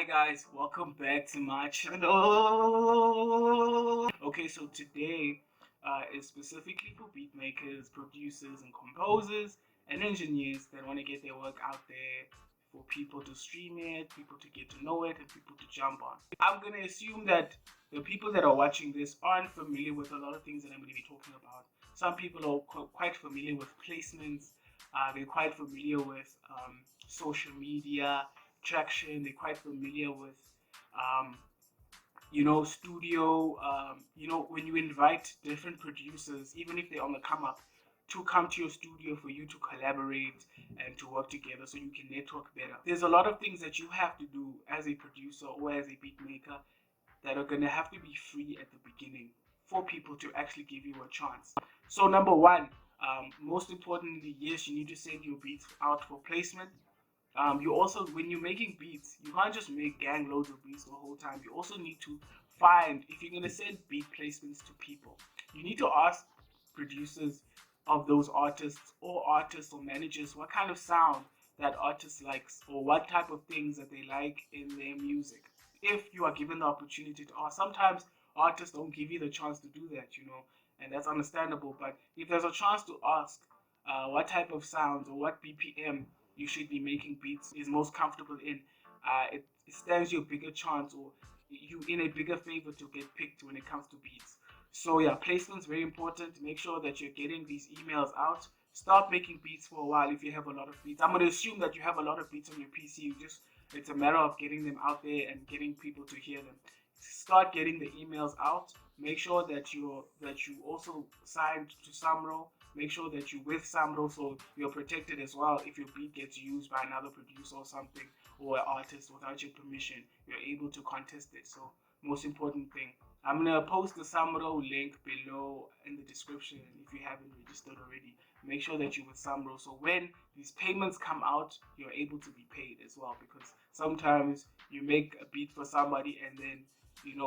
Hi guys, welcome back to my channel. Okay, so today is specifically for beat makers, producers, and composers and engineers that want to get their work out there for people to stream it, people to get to know it, and people to jump on. I'm gonna assume that the people that are watching this aren't familiar with a lot of things that I'm going to be talking about. Some people are quite familiar with placements. They're quite familiar with social media traction. They're quite familiar with, um, studio. When you invite different producers, even if they're on the come up, to come to your studio for you to collaborate and to work together so you can network better. There's a lot of things that you have to do as a producer or as a beat maker that are going to have to be free at the beginning for people to actually give you a chance. So, number one, most importantly, yes, you need to send your beats out for placement. You also, when you're making beats, you can't just make gang loads of beats the whole time. You also need to find, if you're going to send beat placements to people, you need to ask producers of those artists or managers what kind of sound that artist likes or what type of things that they like in their music. If you are given the opportunity to ask, sometimes artists don't give you the chance to do that, and that's understandable. But if there's a chance to ask what type of sounds or what BPM you should be making beats is most comfortable in, it stands you a bigger chance or you in a bigger favor to get picked when it comes to beats. So yeah, placement is very important. Make sure that you're getting these emails out. Start making beats for a while if you have a lot of beats. I'm gonna assume that you have a lot of beats on your PC. It's a matter of getting them out there and getting people to hear them. Start getting the emails out. Make sure that you also signed to Samro. Make sure that you're with Samro so you're protected as well. If your beat gets used by another producer or something or an artist without your permission, you're able to contest it. So most important thing. I'm gonna post the Samro link below in the description if you haven't registered already. Make sure that you're with Samro so when these payments come out, you're able to be paid as well because sometimes you make a beat for somebody and then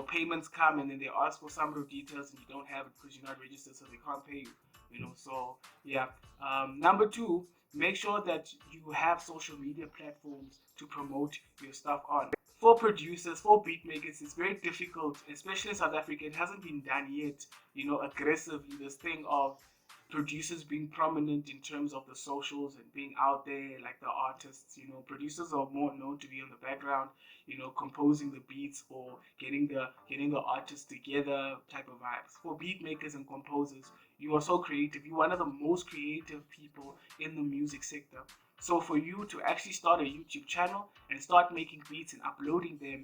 payments come and then they ask for Samro details and you don't have it because you're not registered so they can't pay you. So yeah. Number two, make sure that you have social media platforms to promote your stuff on. For producers, for beat makers, it's very difficult, especially in South Africa. It hasn't been done yet, aggressively. This thing of producers being prominent in terms of the socials and being out there like the artists. Producers are more known to be in the background, composing the beats or getting the artists together type of vibes. For beat makers and composers, you are so creative. You're one of the most creative people in the music sector. So for you to actually start a YouTube channel and start making beats and uploading them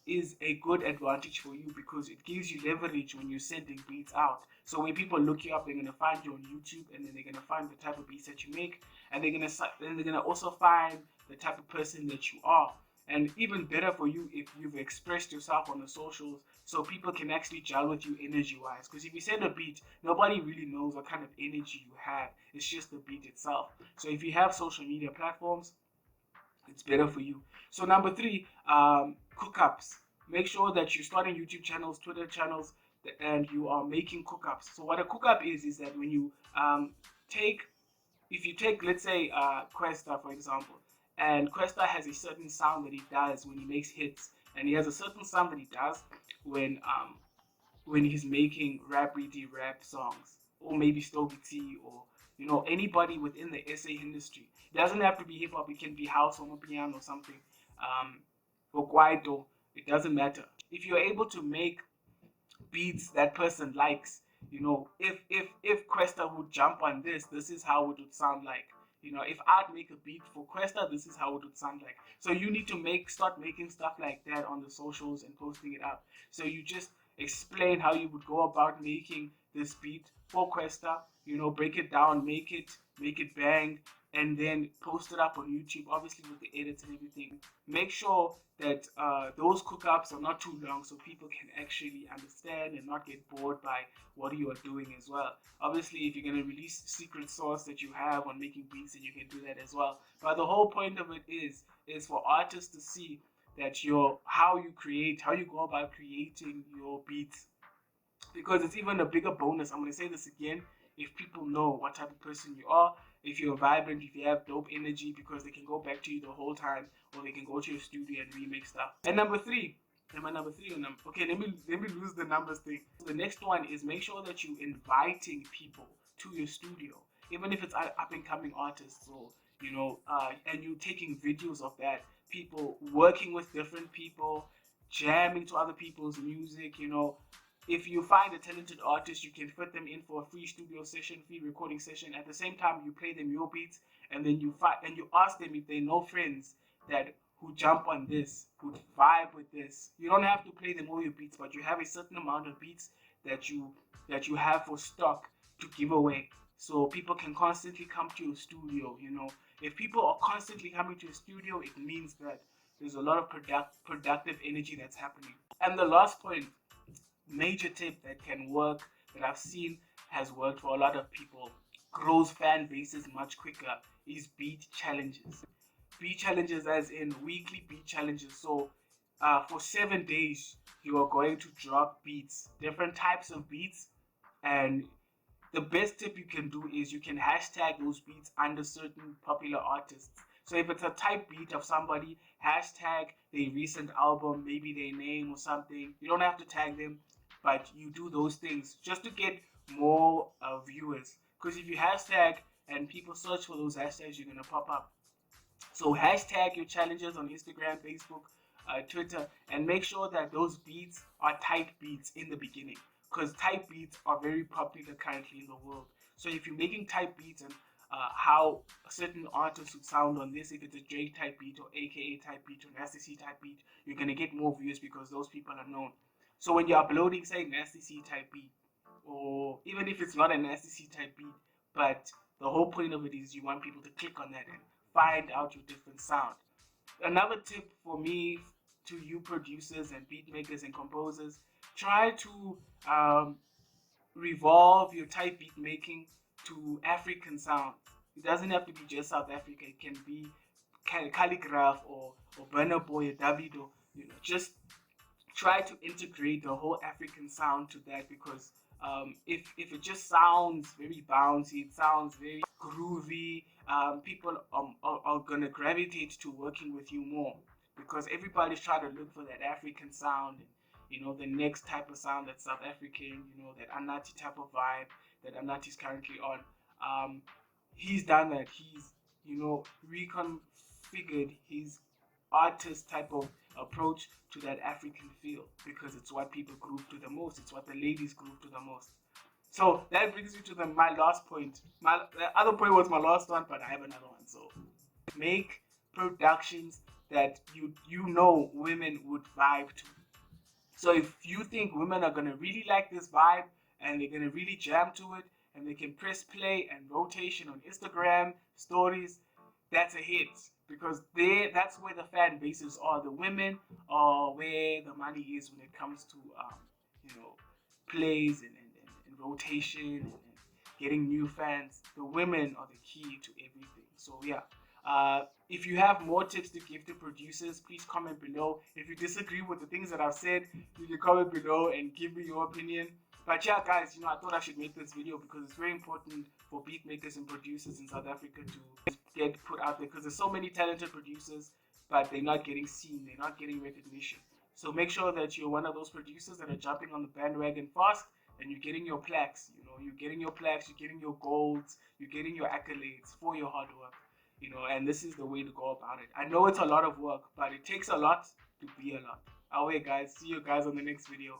is a good advantage for you because it gives you leverage when you're sending beats out. So when people look you up, they're gonna find you on YouTube, and then they're gonna find the type of beats that you make, and they're gonna also find the type of person that you are. And even better for you if you've expressed yourself on the socials, so people can actually gel with you energy-wise. Because if you send a beat, nobody really knows what kind of energy you have. It's just the beat itself. So if you have social media platforms, it's better for you. So number three, cookups. Make sure that you're starting YouTube channels, Twitter channels, and you are making cookups. So what a cookup is that when you take, if you take, let's say, Questa for example, and Questa has a certain sound that he does when he makes hits, and he has a certain sound that he does when he's making rap songs, or maybe Stogie T, or anybody within the SA industry. It doesn't have to be hip hop. It can be house or piano or something, or kwaito. It doesn't matter. If you're able to make beats that person likes, if Questa would jump on this is how it would sound like. If I'd make a beat for Questa, this is how it would sound like. So you need to start making stuff like that on the socials and posting it up. So you just explain how you would go about making this beat for Questa. Break it down, make it bang, and then post it up on YouTube, obviously with the edits and everything. Make sure that those cookups are not too long so people can actually understand and not get bored by what you are doing as well. Obviously, if you're going to release secret sauce that you have on making beats, then you can do that as well. But the whole point of it is for artists to see that how you go about creating your beats, because it's even a bigger bonus. I'm going to say this again. If people know what type of person you are if you're vibrant, if you have dope energy, because they can go back to you the whole time, or they can go to your studio and remix stuff. And number three, am I number three or number? Okay, let me lose the numbers thing. The next one is make sure that you're inviting people to your studio, even if it's up and coming artists, or and you taking videos of that, people working with different people, jamming to other people's music. If you find a talented artist, you can fit them in for a free studio session, free recording session. At the same time, you play them your beats, and then you ask them if they know friends that who jump on this, who vibe with this. You don't have to play them all your beats, but you have a certain amount of beats that you have for stock to give away. So people can constantly come to your studio. If people are constantly coming to your studio, it means that there's a lot of productive energy that's happening. And the last point, major tip that can work, that I've seen has worked for a lot of people, grows fan bases much quicker, is beat challenges. Beat challenges, as in weekly beat challenges. So for 7 days, you are going to drop beats, different types of beats. And the best tip you can do is you can hashtag those beats under certain popular artists. So if it's a type beat of somebody, hashtag their recent album, maybe their name or something. You don't have to tag them, but you do those things just to get more viewers. Because if you hashtag and people search for those hashtags, you're gonna pop up. So hashtag your challenges on Instagram, Facebook, Twitter, and make sure that those beats are type beats in the beginning, because type beats are very popular currently in the world. So if you're making type beats and how a certain artist would sound on this, if it's a Drake type beat or AKA type beat or Nasty C type beat, you're gonna get more views because those people are known. So when you're uploading, say, Nasty C type beat, or even if it's not a Nasty C type beat, but the whole point of it is you want people to click on that and find out your different sound. Another tip for me, to you producers and beat makers and composers, try to revolve your type beat making to African sounds. It doesn't have to be just South Africa. It can be Calligraph or Burna Boy or Davido. Just try to integrate the whole African sound to that, because if it just sounds very bouncy, it sounds very groovy, people are gonna gravitate to working with you more, because everybody's trying to look for that African sound, and the next type of sound that's South African, that Anati type of vibe that Anati's currently on. He's done that. He's reconfigured his artist type of approach to that African feel, because it's what people groove to the most. It's what the ladies groove to the most. So that brings me to my last point. The other point was my last one, but I have another one. So make productions that women would vibe to. So if you think women are gonna really like this vibe and they're gonna really jam to it, and they can press play and rotation on Instagram stories, that's a hit, because that's where the fan bases are. The women are where the money is when it comes to plays and rotation and getting new fans. The women are the key to everything. So yeah. If you have more tips to give to producers, please comment below. If you disagree with the things that I've said, you can comment below and give me your opinion. But yeah, guys, I thought I should make this video because it's very important for beat makers and producers in South Africa to get put out there, because there's so many talented producers, but they're not getting seen, they're not getting recognition. So make sure that you're one of those producers that are jumping on the bandwagon fast, and you're getting your plaques. You're getting your plaques, you're getting your golds, you're getting your accolades for your hard work. And this is the way to go about it. I know it's a lot of work, but it takes a lot to be a lot. Away, guys. See you guys on the next video.